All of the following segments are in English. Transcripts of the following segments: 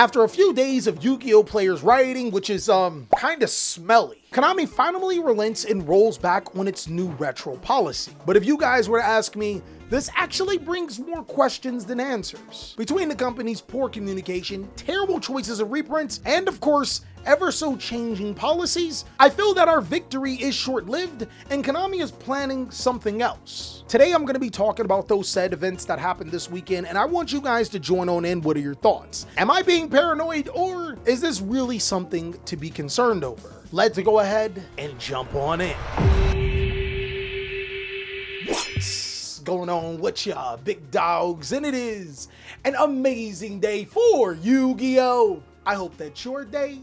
After a few days of Yu-Gi-Oh players rioting, which is kinda smelly, Konami finally relents and rolls back on its new retro policy. But if you guys were to ask me, this actually brings more questions than answers. Between the company's poor communication, terrible choices of reprints, and of course, ever so changing policies, I feel that our victory is short-lived and Konami is planning something else. Today I'm going to be talking about those said events that happened this weekend, and I want you guys to join on in. What are your thoughts? Am I being paranoid, or is this really something to be concerned over? Let's go ahead and jump on in. What's going on with ya, big dogs? And it is an amazing day for Yu-Gi-Oh! I hope that your day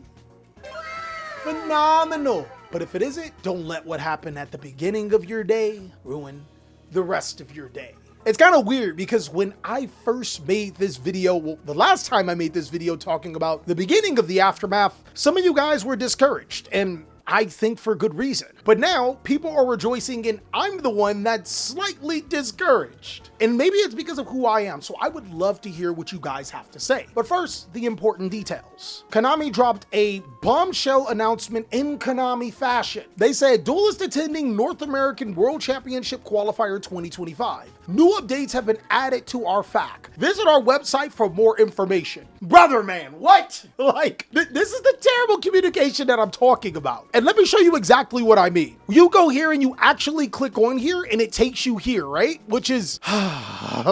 phenomenal. But if it isn't, don't let what happened at the beginning of your day ruin the rest of your day. It's kind of weird because when I first made this video, well, the last time I made this video talking about the beginning of the aftermath, some of you guys were discouraged, and I think for good reason. But now people are rejoicing and I'm the one that's slightly discouraged. And maybe it's because of who I am, so I would love to hear what you guys have to say. But first, the important details. Konami dropped a bombshell announcement in Konami fashion. They said Duel is attending North American World Championship Qualifier 2025. New updates have been added to our FAQ. Visit our website for more information. Brother man, what? Like, this is the terrible communication that I'm talking about. And let me show you exactly what I mean. You go here and you actually click on here and it takes you here, right? Which is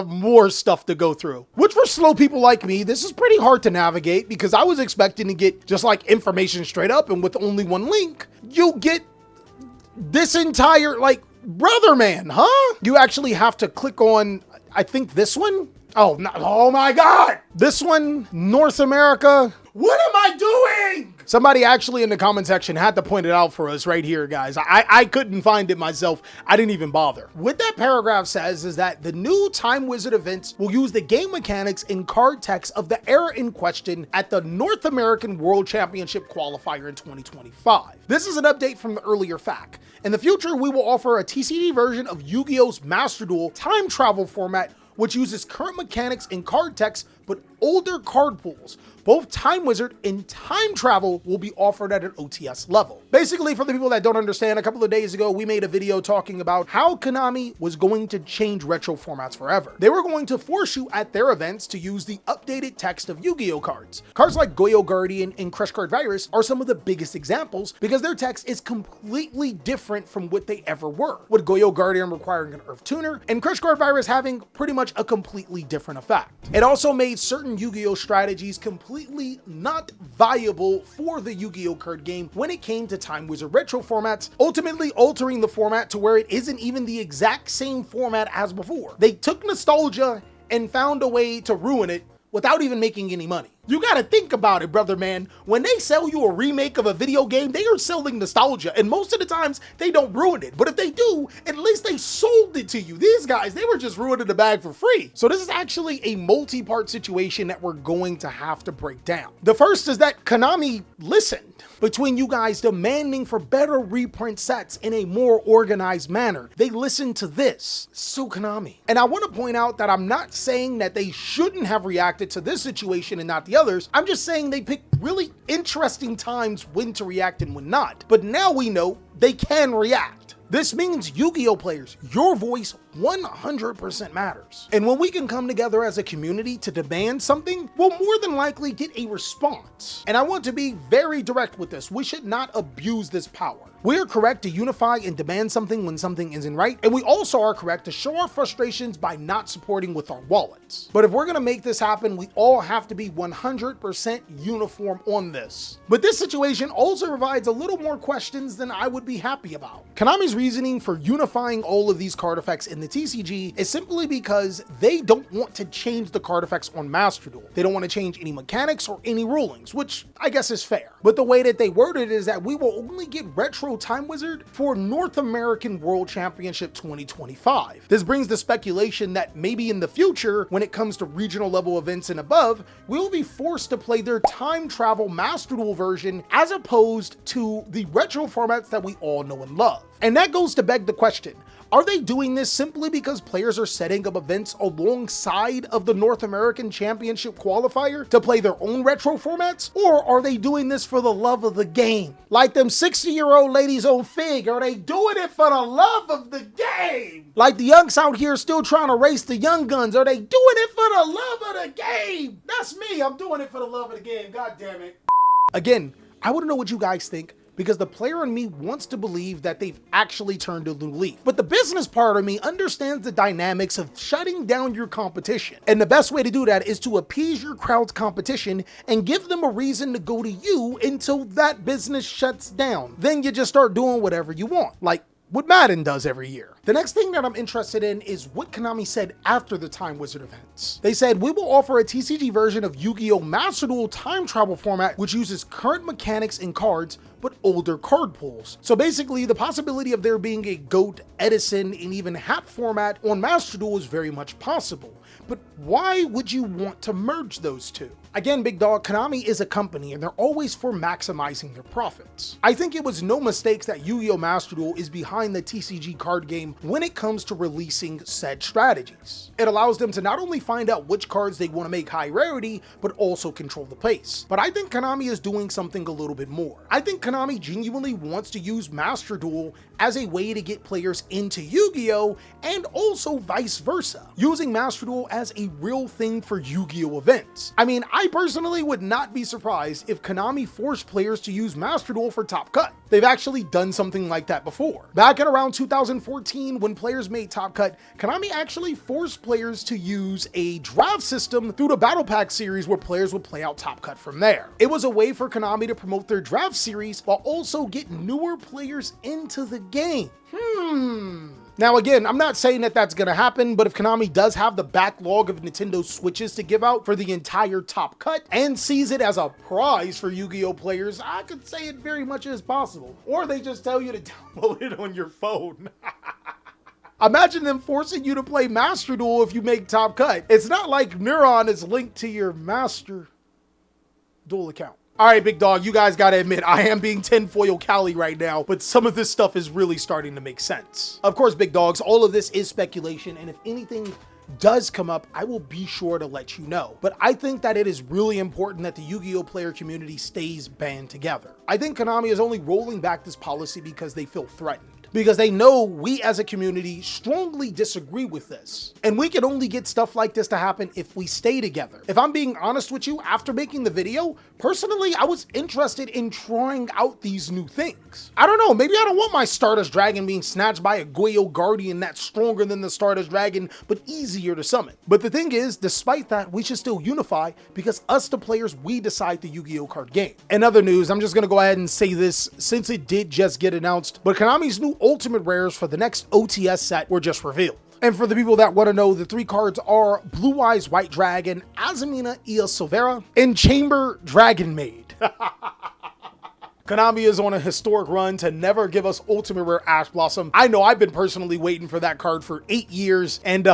more stuff to go through. Which for slow people like me, this is pretty hard to navigate because I was expecting to get just like information straight up, and with only one link, you get this entire, like, brother man, huh? You actually have to click on, I think this one? Oh, no, oh my God. This one, North America. What am I doing? Somebody actually in the comment section had to point it out for us right here, guys. I couldn't find it myself. I didn't even bother. What that paragraph says is that the new Time Wizard events will use the game mechanics and card text of the era in question at the North American World Championship Qualifier in 2025. This is an update from the earlier FAQ. In the future, we will offer a TCG version of Yu-Gi-Oh's Master Duel time travel format, which uses current mechanics and card text, but older card pools. Both Time Wizard and Time Travel will be offered at an OTS level. Basically, for the people that don't understand, a couple of days ago, we made a video talking about how Konami was going to change retro formats forever. They were going to force you at their events to use the updated text of Yu-Gi-Oh cards. Cards like Goyo Guardian and Crush Card Virus are some of the biggest examples because their text is completely different from what they ever were, with Goyo Guardian requiring an Earth Tuner and Crush Card Virus having pretty much a completely different effect. It also made certain Yu-Gi-Oh strategies completely not viable for the Yu-Gi-Oh card game when it came to Time Wizard retro formats, ultimately altering the format to where it isn't even the exact same format as before. They took nostalgia and found a way to ruin it without even making any money. You gotta think about it, brother man. When they sell you a remake of a video game, they are selling nostalgia, and most of the times they don't ruin it. But if they do, at least they sold it to you. These guys, they were just ruining the bag for free. So this is actually a multi-part situation that we're going to have to break down. The first is that Konami listened. Between you guys demanding for better reprint sets in a more organized manner, they listened to this. So Konami. And I want to point out that I'm not saying that they shouldn't have reacted to this situation and not the others. I'm just saying they picked really interesting times when to react and when not. But now we know they can react. This means Yu-Gi-Oh players, your voice 100% matters. And when we can come together as a community to demand something, we'll more than likely get a response. And I want to be very direct with this. We should not abuse this power. We are correct to unify and demand something when something isn't right, and we also are correct to show our frustrations by not supporting with our wallets. But if we're gonna make this happen, we all have to be 100% uniform on this. But this situation also provides a little more questions than I would be happy about. Konami's reasoning for unifying all of these card effects in the TCG is simply because they don't want to change the card effects on Master Duel. They don't want to change any mechanics or any rulings, which I guess is fair. But the way that they worded it is that we will only get retro Time Wizard for North American World Championship 2025. This brings the speculation that maybe in the future, when it comes to regional level events and above, we will be forced to play their time travel Master Duel version as opposed to the retro formats that we all know and love. And that goes to beg the question, Are they doing this simply because players are setting up events alongside of the North American Championship qualifier to play their own retro formats? Or are they doing this for the love of the game? Like them 60-year-old ladies on Fig, are they doing it for the love of the game? Like the youngs out here still trying to race the young guns, are they doing it for the love of the game? That's me, I'm doing it for the love of the game, god damn it. Again, I want to know what you guys think, because the player in me wants to believe that they've actually turned a new leaf. But the business part of me understands the dynamics of shutting down your competition. And the best way to do that is to appease your crowd's competition and give them a reason to go to you until that business shuts down. Then you just start doing whatever you want, like what Madden does every year. The next thing that I'm interested in is what Konami said after the Time Wizard events. They said, we will offer a TCG version of Yu-Gi-Oh! Master Duel time travel format, which uses current mechanics and cards, but older card pools. So basically, the possibility of there being a GOAT, Edison, and even Hat format on Master Duel is very much possible. But why would you want to merge those two? Again, big dog, Konami is a company and they're always for maximizing their profits. I think it was no mistakes that Yu-Gi-Oh! Master Duel is behind the TCG card game when it comes to releasing said strategies. It allows them to not only find out which cards they want to make high rarity, but also control the pace. But I think Konami is doing something a little bit more. I think Konami genuinely wants to use Master Duel as a way to get players into Yu-Gi-Oh! And also vice versa, using Master Duel as a real thing for Yu-Gi-Oh! Events. I mean, I personally would not be surprised if Konami forced players to use Master Duel for Top Cut. They've actually done something like that before. Back in around 2014, when players made Top Cut, Konami actually forced players to use a draft system through the Battle Pack series where players would play out Top Cut from there. It was a way for Konami to promote their draft series while also get newer players into the game. Now again, I'm not saying that that's gonna happen, but if Konami does have the backlog of Nintendo Switches to give out for the entire Top Cut and sees it as a prize for Yu-Gi-Oh! Players, I could say it very much is possible. Or they just tell you to download it on your phone. Imagine them forcing you to play Master Duel if you make Top Cut. It's not like Neuron is linked to your Master Duel account. All right, big dog, you guys gotta admit, I am being tinfoil Cali right now, but some of this stuff is really starting to make sense. Of course, big dogs, all of this is speculation, and if anything does come up, I will be sure to let you know. But I think that it is really important that the Yu-Gi-Oh! Player community stays band together. I think Konami is only rolling back this policy because they feel threatened, because they know we as a community strongly disagree with this. And we can only get stuff like this to happen if we stay together. If I'm being honest with you, after making the video, personally, I was interested in trying out these new things. I don't know, maybe I don't want my Stardust Dragon being snatched by a Goyo Guardian that's stronger than the Stardust Dragon, but easier to summon. But the thing is, despite that, we should still unify because us, the players, we decide the Yu-Gi-Oh! Card game. In other news, I'm just gonna go ahead and say this since it did just get announced, but Konami's new Ultimate Rares for the next OTS set were just revealed. And for the people that want to know, the 3 cards are Blue Eyes White Dragon, Azumina Ia Silvera, and Chamber Dragon Maid. Konami is on a historic run to never give us Ultimate Rare Ash Blossom. I know I've been personally waiting for that card for 8 years, and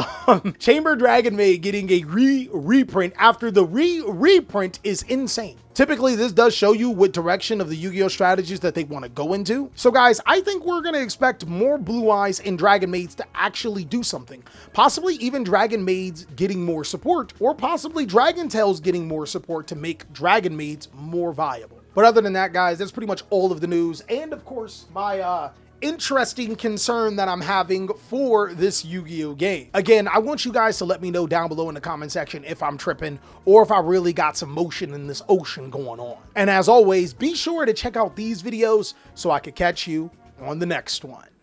Chamber Dragon Maid getting a reprint after the reprint is insane. Typically, this does show you what direction of the Yu-Gi-Oh! Strategies that they want to go into. So guys, I think we're going to expect more Blue Eyes and Dragon Maids to actually do something. Possibly even Dragon Maids getting more support, or possibly Dragon Tails getting more support to make Dragon Maids more viable. But other than that, guys, that's pretty much all of the news. And of course, my interesting concern that I'm having for this Yu-Gi-Oh! Game. Again, I want you guys to let me know down below in the comment section if I'm tripping or if I really got some motion in this ocean going on. And as always, be sure to check out these videos so I could catch you on the next one.